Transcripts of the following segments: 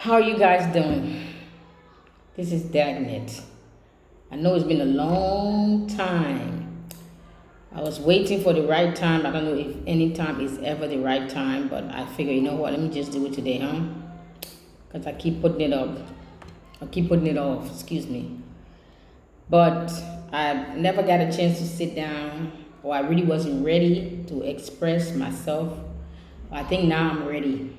How are you guys doing? This is Dagnet. I know it's been a long time. I was waiting for the right time. I don't know if any time is ever the right time, but I figure, you know what, let me just do it today, huh? Because I keep putting it up. I keep putting it off, excuse me. But I never got a chance to sit down, or I really wasn't ready to express myself. I think now I'm ready.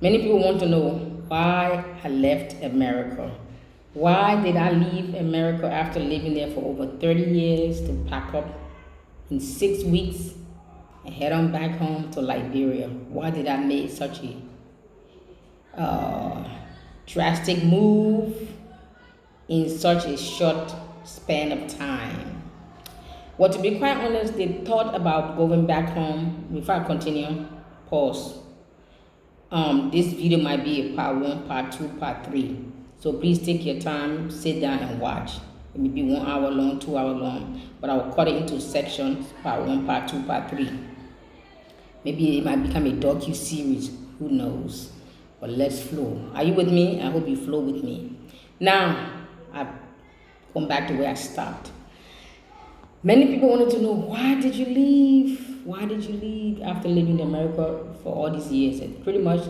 Many people want to know why I left America. Why did I leave America after living there for over 30 years to pack up in 6 weeks and head on back home to Liberia? Why did I make such a drastic move in such a short span of time? Well, to be quite honest, the thought about going back home, before I continue, pause. This video might be a part 1, part 2, part 3. So please take your time, sit down and watch. It may be 1 hour long, 2 hour long, but I will cut it into sections, part 1, part 2, part 3. Maybe it might become a docu-series, who knows? But let's flow. Are you with me? I hope you flow with me. Now, I've come back to where I stopped. Many people wanted to know, why did you leave? Why did you leave after living in America for all these years? And pretty much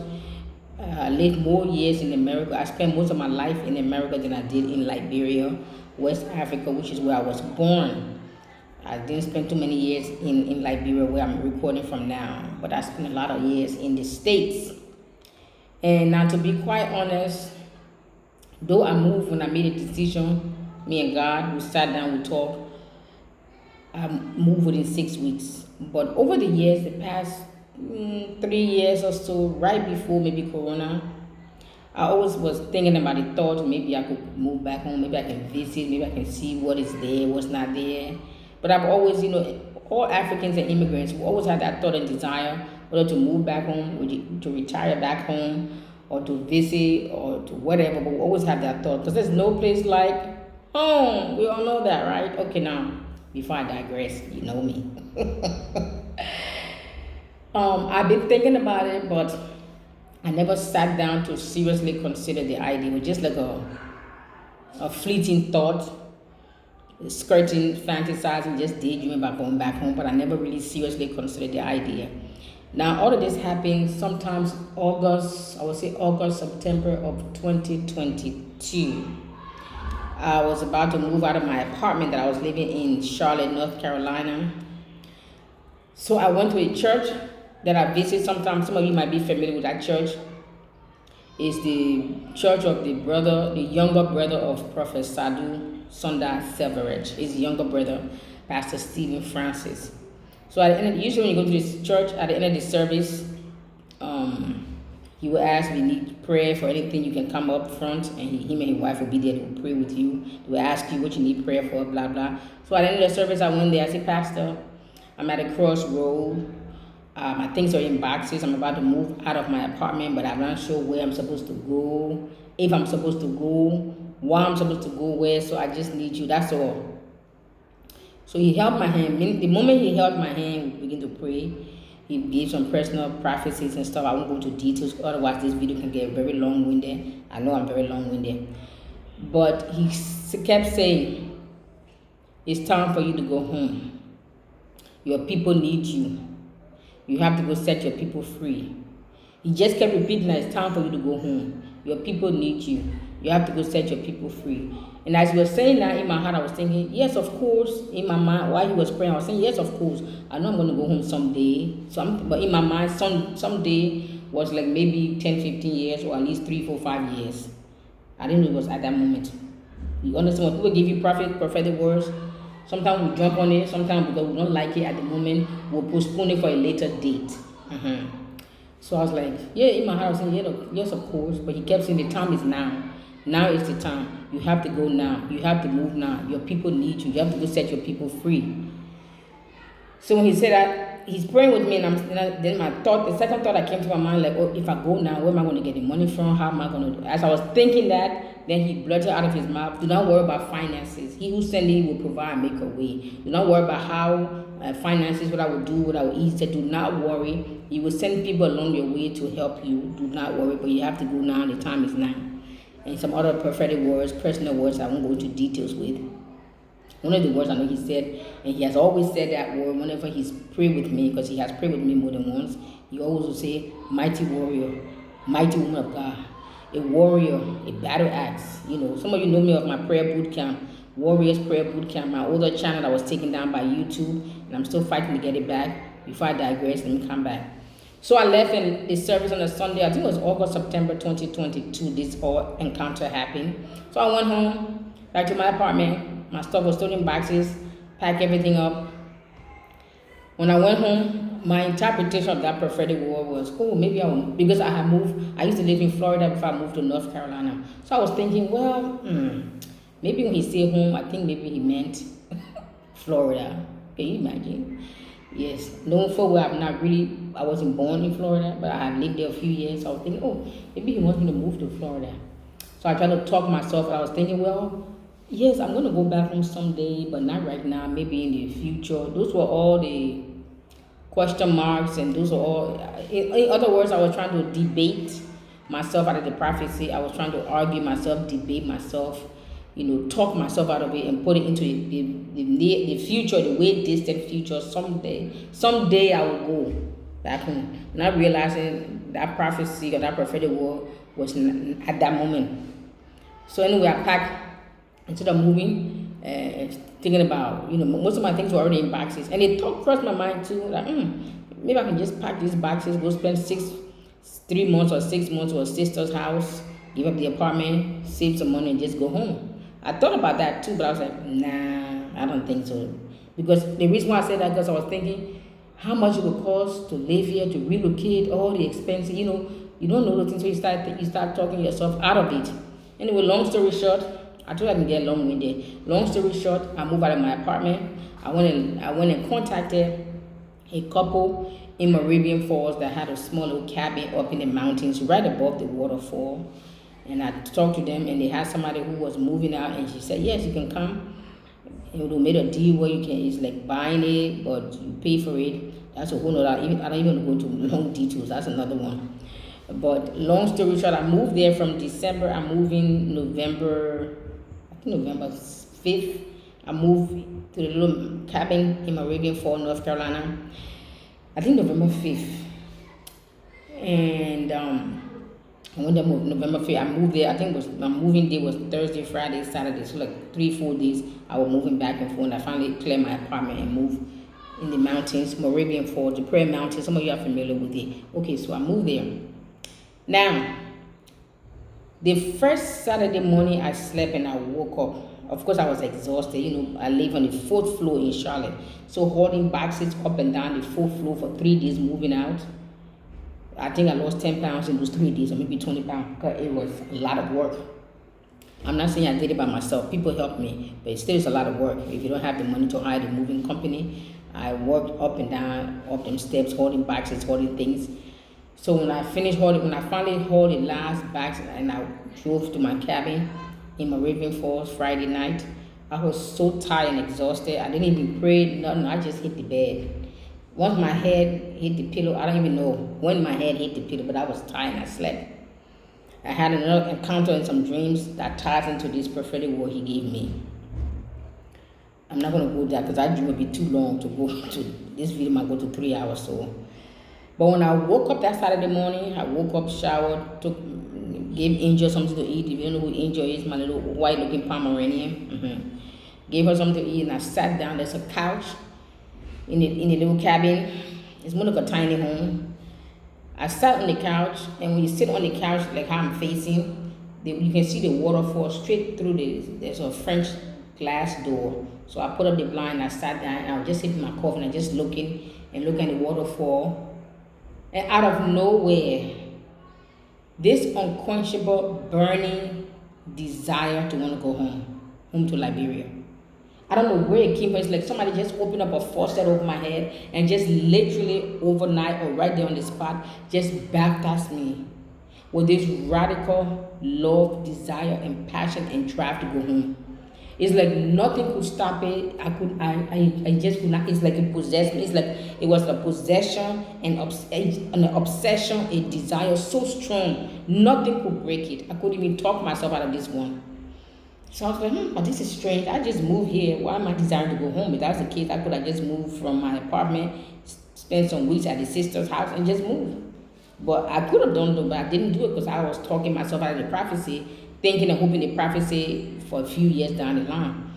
I lived more years in America. I spent most of my life in America than I did in Liberia, West Africa, which is where I was born. I didn't spend too many years in Liberia, where I'm recording from now, but I spent a lot of years in the States. And now, to be quite honest, though I moved when I made a decision, me and God, we sat down, we talked, I moved within 6 weeks. But over the years, the past 3 years or so, right before maybe Corona, I always was thinking about the thought, maybe I could move back home, maybe I can visit, maybe I can see what is there, what's not there. But I've always, all Africans and immigrants, we always had that thought and desire, whether to move back home, to retire back home, or to visit, or to whatever, but we always have that thought, because there's no place like home. We all know that, right? Okay, now, before I digress, you know me. I've been thinking about it, but I never sat down to seriously consider the idea. It was just like a fleeting thought, skirting, fantasizing, just daydreaming about going back home, but I never really seriously considered the idea. Now, all of this happened sometimes August, September of 2022. I was about to move out of my apartment that I was living in Charlotte, North Carolina. So I went to a church that I visit sometimes. Some of you might be familiar with that church. It's the church of the younger brother of Prophet Sadhu Sundar Selvaraj. His younger brother, Pastor Stephen Francis. So at the end, usually when you go to this church, at the end of the service, he will ask if you need prayer for anything. You can come up front, and him and his wife will be there to pray with you. They will ask you what you need prayer for, blah, blah. So at the end of the service, I went there. I said, Pastor, I'm at a crossroad. My things are in boxes. I'm about to move out of my apartment, but I'm not sure where I'm supposed to go, if I'm supposed to go, why I'm supposed to go where. So I just need you. That's all. So he held my hand. The moment he held my hand, we began to pray. He gave some personal prophecies and stuff. I won't go into details, otherwise this video can get very long-winded. I know I'm very long-winded. But he kept saying, it's time for you to go home. Your people need you. You have to go set your people free. He just kept repeating that it's time for you to go home. Your people need you. You have to go set your people free. And as he was saying that, in my heart, I was thinking, yes, of course. In my mind, while he was praying, I was saying, yes, of course. I know I'm going to go home someday. But in my mind, someday was like maybe 10, 15 years, or at least 3, 4, 5 years. I didn't know it was at that moment. You understand? When people give you prophetic words, sometimes we jump on it. Sometimes because we don't like it at the moment, we'll postpone it for a later date. So I was like, yeah, in my heart, I was saying, yeah, yes, of course. But he kept saying, the time is now. Now is the time. You have to go now. You have to move now. Your people need you. You have to go set your people free. So when he said that, he's praying with me, and then the second thought that came to my mind, like, oh, if I go now, where am I going to get the money from? How am I going to? As I was thinking that, then he blurted out of his mouth, "Do not worry about finances. He who sent me will provide and make a way. Do not worry about how finances, what I will do, what I will eat. Do not worry. He will send people along your way to help you. Do not worry, but you have to go now. The time is now." And some other prophetic words, personal words I won't go into details with. One of the words I know he said, and he has always said that word whenever he's prayed with me, because he has prayed with me more than once, he always will say, "Mighty warrior, mighty woman of God, a warrior, a battle axe." You know, some of you know me of my prayer boot camp, Warriors Prayer Boot Camp, my older channel that was taken down by YouTube, and I'm still fighting to get it back. Before I digress, let me come back. So I left in the service on a Sunday, I think it was August, September 2022, this whole encounter happened. So I went home, back to my apartment. My stuff was stored in boxes, packed everything up. When I went home, my interpretation of that prophetic word was, oh, maybe I will, because I had moved, I used to live in Florida before I moved to North Carolina. So I was thinking, well, maybe when he said home, I think maybe he meant Florida. Can you imagine? Yes, knowing for where I wasn't born in Florida, but I had lived there a few years. So I was thinking, oh, maybe he wants me to move to Florida. So I tried to talk myself, and I was thinking, well, yes, I'm going to go back home someday, but not right now, maybe in the future. Those were all the question marks, and those were all, in other words, I was trying to debate myself out of the prophecy. I was trying to argue myself, debate myself, talk myself out of it and put it into the future, the way distant future. Someday I will go back home. Not realizing that prophecy or that prophetic word was at that moment. So anyway, I packed. Instead of moving, thinking about, most of my things were already in boxes. And it thought crossed my mind too, like, maybe I can just pack these boxes, go spend 3 months or 6 months at a sister's house, give up the apartment, save some money, and just go home. I thought about that too, but I was like, nah, I don't think so. Because the reason why I said that, because I was thinking how much it would cost to live here, to relocate, all the expenses, you don't know the things, so you start talking yourself out of it. Anyway, long story short, I told I can get long-winded. Long story short, I moved out of my apartment. I went and contacted a couple in Meridian Falls that had a small little cabin up in the mountains right above the waterfall. And I talked to them, and they had somebody who was moving out, and she said, yes, you can come. And they made a deal where you can, it's like buying it, but you pay for it. That's a whole other, I don't even go into long details. That's another one. But long story short, I moved there from December. I'm moving November 5th. I moved to the little cabin in Meridian Falls, North Carolina. I think November 5th. And I went there November 5th. I moved there. I think my moving day was Thursday, Friday, Saturday. So like 3-4 days I was moving back and forth. And I finally cleared my apartment and moved in the mountains, Meridian Falls, the Prayer Mountains. Some of you are familiar with it. Okay, so I moved there. Now, the first Saturday morning I slept and I woke up. Of course, I was exhausted. I live on the 4th floor in Charlotte. So holding boxes up and down the 4th floor for 3 days moving out. I think I lost 10 pounds in those 3 days, or maybe 20 pounds, because it was a lot of work. I'm not saying I did it by myself. People helped me, but it still is a lot of work. If you don't have the money to hire the moving company, I worked up and down, up them steps, holding boxes, holding things. So when I finally hauled the last bags and I drove to my cabin in Meridian Falls Friday night, I was so tired and exhausted. I didn't even pray, nothing. I just hit the bed. Once my head hit the pillow, I don't even know when my head hit the pillow, but I was tired and I slept. I had another encounter in some dreams that ties into this prophetic word he gave me. I'm not going to go there because that dream would be too long to go to. This video might go to 3 hours so. But when I woke up that Saturday morning, I woke up, showered, gave Angel something to eat. If you don't know who Angel is, my little white-looking Pomeranian. Gave her something to eat, and I sat down. There's a couch in the little cabin. It's more like a tiny home. I sat on the couch, and when you sit on the couch, like how I'm facing, you can see the waterfall straight through there's a French glass door. So I put up the blind, I sat down, and I was just hitting my coffin and just looking at the waterfall. And out of nowhere, this unquenchable, burning desire to want to go home to Liberia. I don't know where it came from. It's like somebody just opened up a faucet over my head and just literally overnight or right there on the spot just baptized me with this radical love, desire, and passion and drive to go home. It's like nothing could stop it. I just could not. It's like it possessed me. It's like it was a possession, an obsession, a desire so strong. Nothing could break it. I couldn't even talk myself out of this one. So I was like, but this is strange. I just moved here. Why am I desiring to go home? If that was the case, I could have just moved from my apartment, spent some weeks at the sister's house, and just moved. But I could have done it, but I didn't do it because I was talking myself out of the prophecy, thinking and hoping the prophecy for a few years down the line.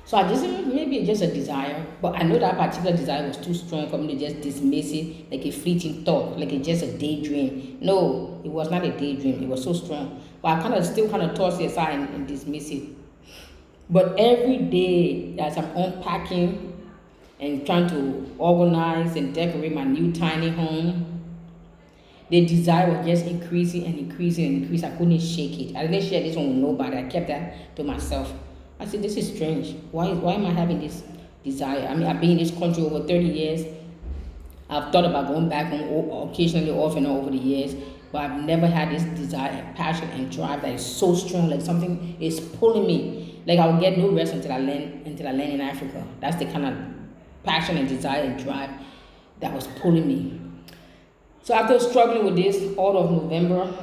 So I just maybe it's just a desire, but I know that particular desire was too strong for me to just dismiss it like a fleeting thought, like it's just a daydream. No, it was not a daydream. It was so strong, but I still toss it aside and dismiss it. But every day as I'm unpacking and trying to organize and decorate my new tiny home, the desire was just increasing and increasing and increasing. I couldn't shake it. I didn't share this one with nobody. I kept that to myself. I said, this is strange. Why am I having this desire? I mean, I've been in this country over 30 years. I've thought about going back home occasionally off and on over the years, but I've never had this desire, passion, and drive that is so strong, like something is pulling me. Like I will get no rest until I land in Africa. That's the kind of passion and desire and drive that was pulling me. So after struggling with this all of November,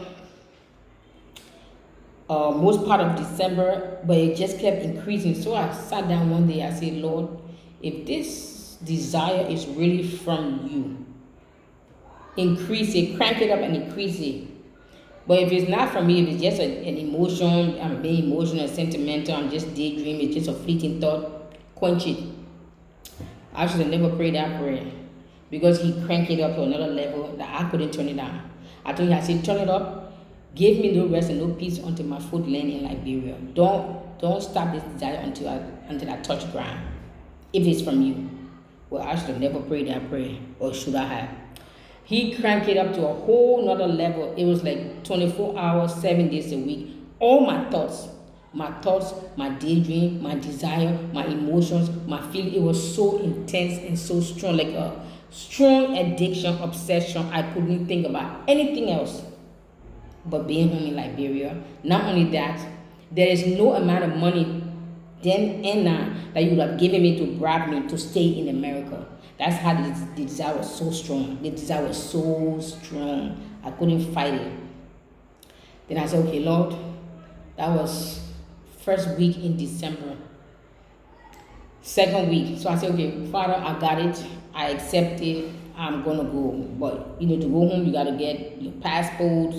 most part of December, but it just kept increasing. So I sat down one day, I said, Lord, if this desire is really from you, increase it, crank it up and increase it. But if it's not from me, if it's just an emotion, I'm being emotional, sentimental, I'm just daydreaming, it's just a fleeting thought, quench it. I should have never prayed that prayer, because he cranked it up to another level that I couldn't turn it down. I told him, I said, turn it up. Give me no rest and no peace until my foot land in Liberia. Don't stop this desire until I touch ground. If it's from you. Well, I should have never prayed that prayer. Or should I have? He cranked it up to a whole nother level. It was like 24 hours, 7 days a week. All my thoughts, my daydream, my desire, my emotions, my feeling, it was so intense and so strong, like a strong addiction, obsession. I couldn't think about anything else but being home in Liberia. Not only that, there is no amount of money then and now that you would have given me to bribe me to stay in America. That's how the desire was so strong. The desire was so strong. I couldn't fight it. Then I said, okay, Lord, that was first week in December. Second week, so I said, okay, Father, I got it. I accept it. I'm gonna go. But to go home, you gotta get your passports,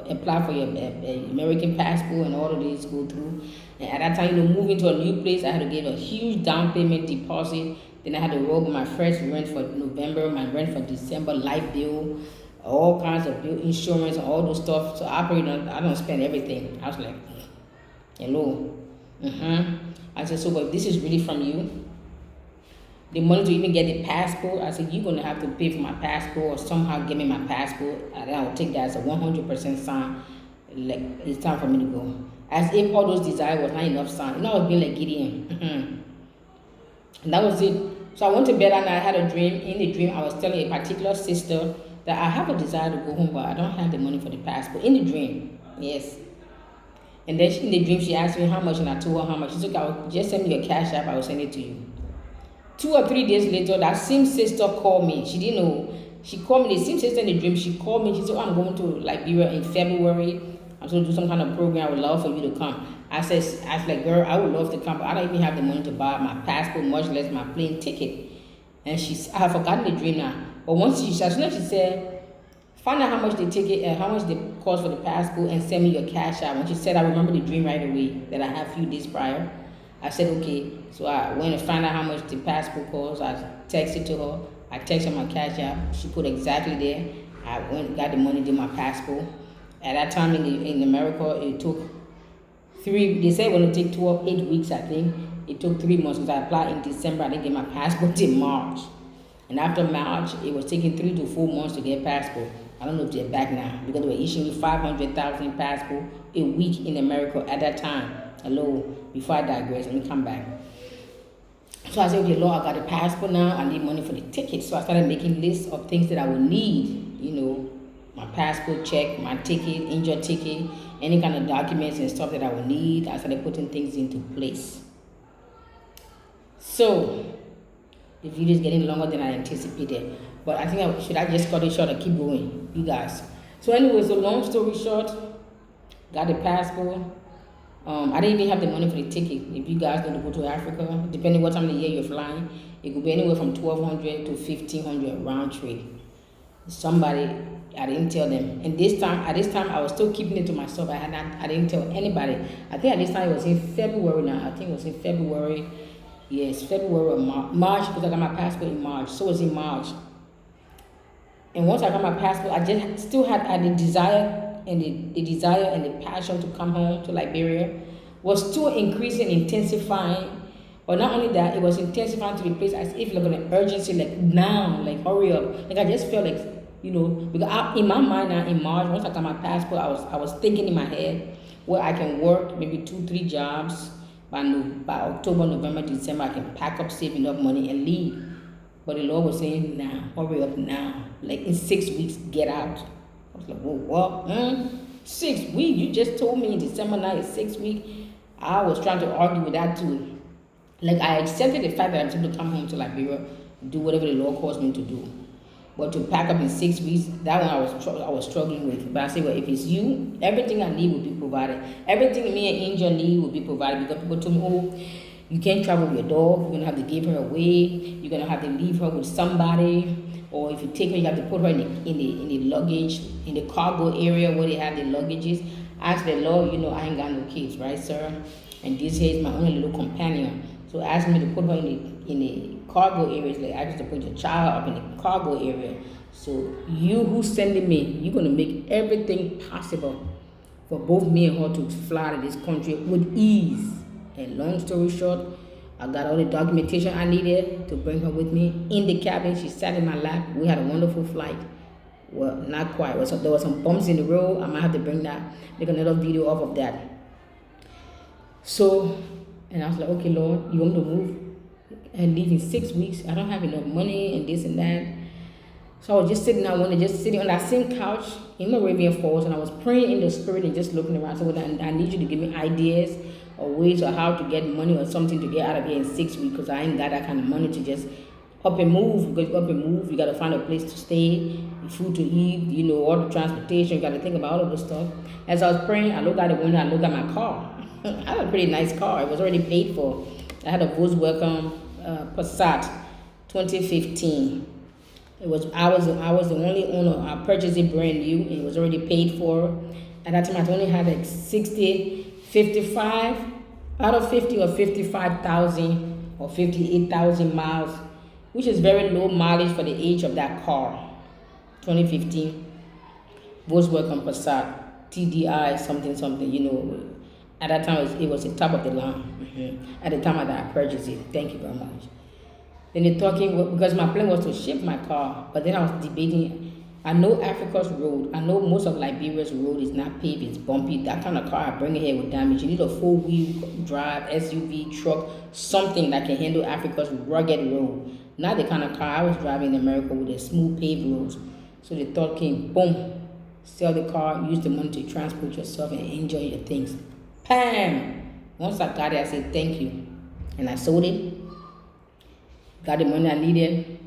apply for your American passport and all of these go through. And at that time, moving to a new place, I had to give a huge down payment deposit. Then I had to roll my first rent for November, my rent for December, light bill, all kinds of bill, insurance, and all those stuff. So I don't spend everything. I was like, hello. I said, so but this is really from you. The money to even get the passport, I said, you're going to have to pay for my passport or somehow give me my passport. And I will take that as a 100% sign. Like, it's time for me to go. As if all those desires was not enough sign. I was being like Gideon. And that was it. So I went to bed and I had a dream. In the dream, I was telling a particular sister that I have a desire to go home, but I don't have the money for the passport. In the dream, yes. And then in the dream, she asked me how much, and I told her how much. She said, I will just send me your cash app, I will send it to you. 2 or 3 days later, that same sister called me. She didn't know. She called me, the same sister in the dream. She called me. She said, I'm going to Liberia in February. I'm going to do some kind of program. I would love for you to come. I was like, girl, I would love to come, but I don't even have the money to buy my passport, much less my plane ticket. And I have forgotten the dream now. But as soon as she said, find out how much the ticket and how much the cost for the passport and send me your cash out. When she said, I remember the dream right away that I had a few days prior. I said, okay. So I went and found out how much the passport cost. I texted to her. I texted my cash app. She put exactly there. I went and got the money, did my passport. At that time in America, it took they said it would take 8 weeks, I think. It took 3 months because I applied in December. I didn't get my passport till March. And after March, it was taking 3 to 4 months to get passport. I don't know if they're back now because they were issuing 500,000 passport a week in America at that time. hello, before I digress, let me come back. So I said, okay, Lord, I got a passport now. I need money for the ticket. So I started making lists of things that I would need. My passport check, my ticket, injured ticket, any kind of documents and stuff that I would need. I started putting things into place. So the video is getting longer than I anticipated, but I think should I just cut it short and keep going, you guys? So anyway, so long story short, got the passport. I didn't even have the money for the ticket. If you guys want to go to Africa, depending what time of the year you're flying, it could be anywhere from 1,200 to 1,500 round trip. Somebody, I didn't tell them, and at this time I was still keeping it to myself. I didn't tell anybody. I think at this time it was in February now. I think it was in February. Yes, February or March, because I got my passport in March. So it was in March. And once I got my passport, I just still had the desire and the desire and the passion to come home to Liberia was still increasing, intensifying. But not only that, it was intensifying to the place as if like an urgency, like now, like hurry up. Like I just felt like, because in my mind now in March, once I got my passport, I was thinking in my head where I can work maybe 2-3 jobs. By October, November, December, I can pack up, save enough money and leave. But the Lord was saying, now, hurry up now. Like in 6 weeks, get out. I was like, whoa, what? 6 weeks? You just told me in December now it's 6 weeks. I was trying to argue with that too. Like I accepted the fact that I'm supposed to come home to Liberia, do whatever the Lord calls me to do. But to pack up in 6 weeks, that one I was struggling with. But I said, well, if it's you, everything I need will be provided. Everything me and Angel need will be provided. Because people told me, oh, you can't travel with your dog. You're gonna have to give her away. You're gonna have to leave her with somebody. Or if you take her, you have to put her in the luggage, in the cargo area where they have the luggages. I asked the Lord, I ain't got no kids, right, sir? And this here is my only little companion. So asked me to put her in the cargo areas, like I used to put your child up in the cargo area. So you who's sending me, you're gonna make everything possible for both me and her to fly to this country with ease. And long story short, I got all the documentation I needed to bring her with me in the cabin. She sat in my lap. We had a wonderful flight. Well, not quite. There were some bumps in the road. I might have to make another video off of that. So, and I was like, okay, Lord, you want me to move and leave in 6 weeks? I don't have enough money and this and that. So I was just sitting on that same couch in Moravian Falls, and I was praying in the spirit and just looking around. So I need you to give me ideas or ways or how to get money or something to get out of here in 6 weeks, because I ain't got that kind of money to just up and move. Because up and move, you got to find a place to stay, food to eat, all the transportation. You got to think about all of this stuff. As I was praying, I looked out the window, I looked at my car. I had a pretty nice car. It was already paid for. I had a Volkswagen Passat 2015. I was the only owner. I purchased it brand new. And it was already paid for. At that time, I only had like 55 out of 50 or 55,000 or 58,000 miles, which is very low mileage for the age of that car. 2015 Volkswagen Passat TDI something. At that time, it was the top of the line. At the time that I purchased it. Thank you very much. Then they're talking, because my plan was to ship my car, but then I was debating. I know Africa's road. I know most of Liberia's road is not paved, it's bumpy. That kind of car I bring here with damage. You need a 4-wheel drive, SUV, truck, something that can handle Africa's rugged road. Not the kind of car I was driving in America with a smooth paved roads. So the thought came, boom, sell the car, use the money to transport yourself and enjoy your things. Bam! Once I got it, I said thank you. And I sold it. Got the money I needed.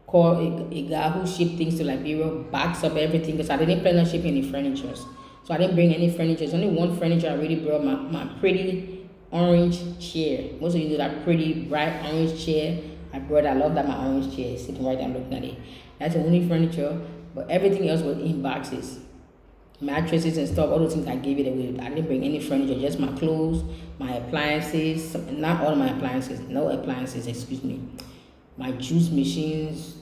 Called a guy who shipped things to Liberia, backs up everything, because I didn't plan on shipping any furniture. So I didn't bring any furniture. There's only one furniture I really brought, my pretty orange chair. Most of you know that pretty bright orange chair. I love that my orange chair is sitting right there looking at it. That's the only furniture, but everything else was in boxes. Mattresses and stuff, all those things I gave it away. I didn't bring any furniture, just my clothes, my appliances, not all my appliances, no appliances, excuse me. My juice machines,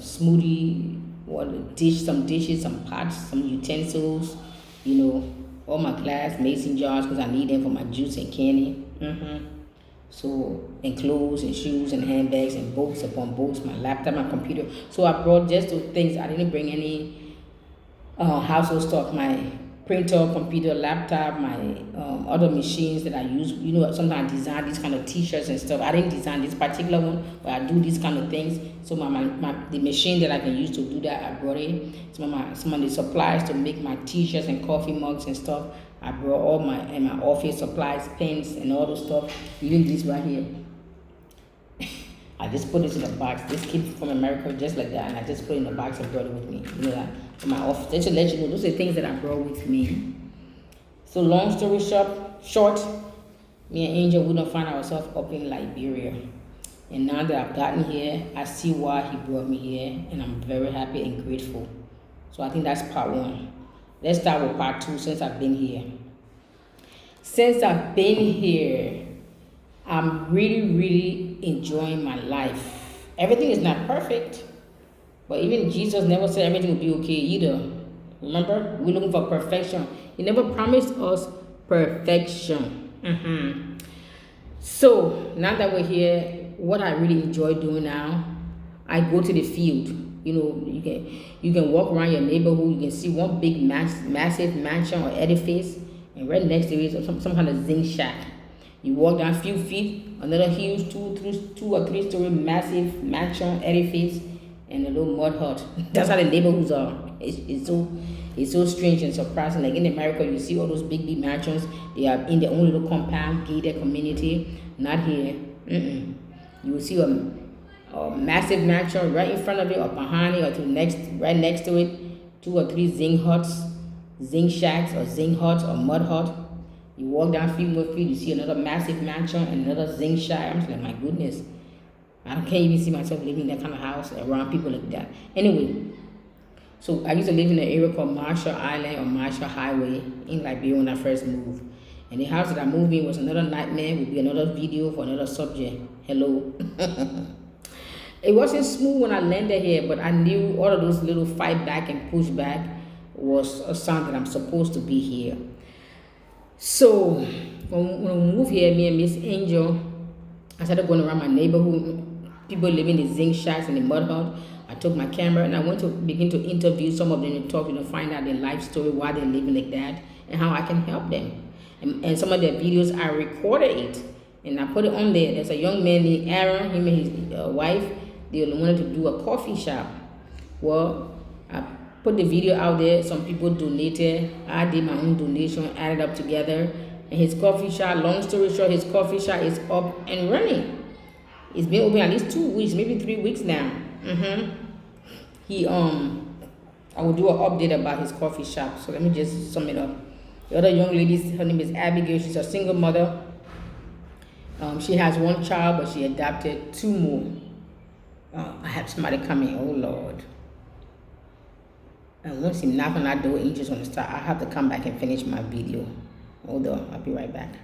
smoothie, some dishes, some pots, some utensils, all my glass mason jars, because I need them for my juice and candy. So, and clothes and shoes and handbags and books upon books, my laptop, my computer. So I brought just those things. I didn't bring any household stuff. My printer, computer, laptop, my other machines that I use. You know, sometimes I design these kind of t-shirts and stuff. I didn't design this particular one, but I do these kind of things. So the machine that I can use to do that, I brought it. Some of the supplies to make my t-shirts and coffee mugs and stuff. I brought all my office supplies, pens, and all those stuff. Even this right here. I just put this in a box. This came from America just like that, and I just put it in a box and brought it with me. You know that to my office. Just to let you know, those are things that I brought with me. So long story short, me and Angel, we don't find ourselves up in Liberia. And now that I've gotten here, I see why he brought me here, and I'm very happy and grateful. So I think that's part one. Let's start with part two since I've been here. Since I've been here, I'm really enjoying my life. Everything is not perfect, but even Jesus never said everything would be okay either. Remember, we're looking for perfection. He never promised us perfection. So now that we're here, what I really enjoy doing now, I go to the field. You know, you can walk around your neighborhood. You can see one big massive mansion or edifice, and right next to it is some kind of zinc shack. You walk down a few feet, another huge 2 or 3 story massive mansion edifice, and a little mud hut. That's how the neighborhoods are. It's so strange and surprising. Like in America, you see all those big mansions. They are in their own little compound, gated community. Not here. You will see a massive mansion right in front of it, or behind it, or right next to it. 2 or 3 zinc shacks, or zinc huts, or mud hut. You walk down a few more feet, you see another massive mansion and another zinc shack. I'm just like, my goodness, I can't even see myself living in that kind of house around people like that. Anyway, so I used to live in an area called Marshall Island or Marshall Highway in Liberia when I first moved. And the house that I moved in was another nightmare. Would be another video for another subject. Hello. It wasn't smooth when I landed here, but I knew all of those little fight back and push back was a sign that I'm supposed to be here. So when we moved here, me and Miss Angel, I started going around my neighborhood, people living in the zinc shacks and the mud hut. I took my camera and I went to begin to interview some of them and talk to them, find out their life story, why they're living like that, and how I can help them. And some of their videos, I recorded it and I put it on there. There's a young man named Aaron, him and his wife, they wanted to do a coffee shop. Well, I put the video out there. Some people donated. I did my own donation, added up together. And his coffee shop, long story short, his coffee shop is up and running. It's been open at least 2 weeks, maybe 3 weeks now. I will do an update about his coffee shop. So let me just sum it up. The other young lady, her name is Abigail. She's a single mother. She has 1 child, but she adopted 2 more. I have somebody coming. Oh Lord. And once he knock on that door, Angel's gonna start. I have to come back and finish my video. Hold on, I'll be right back.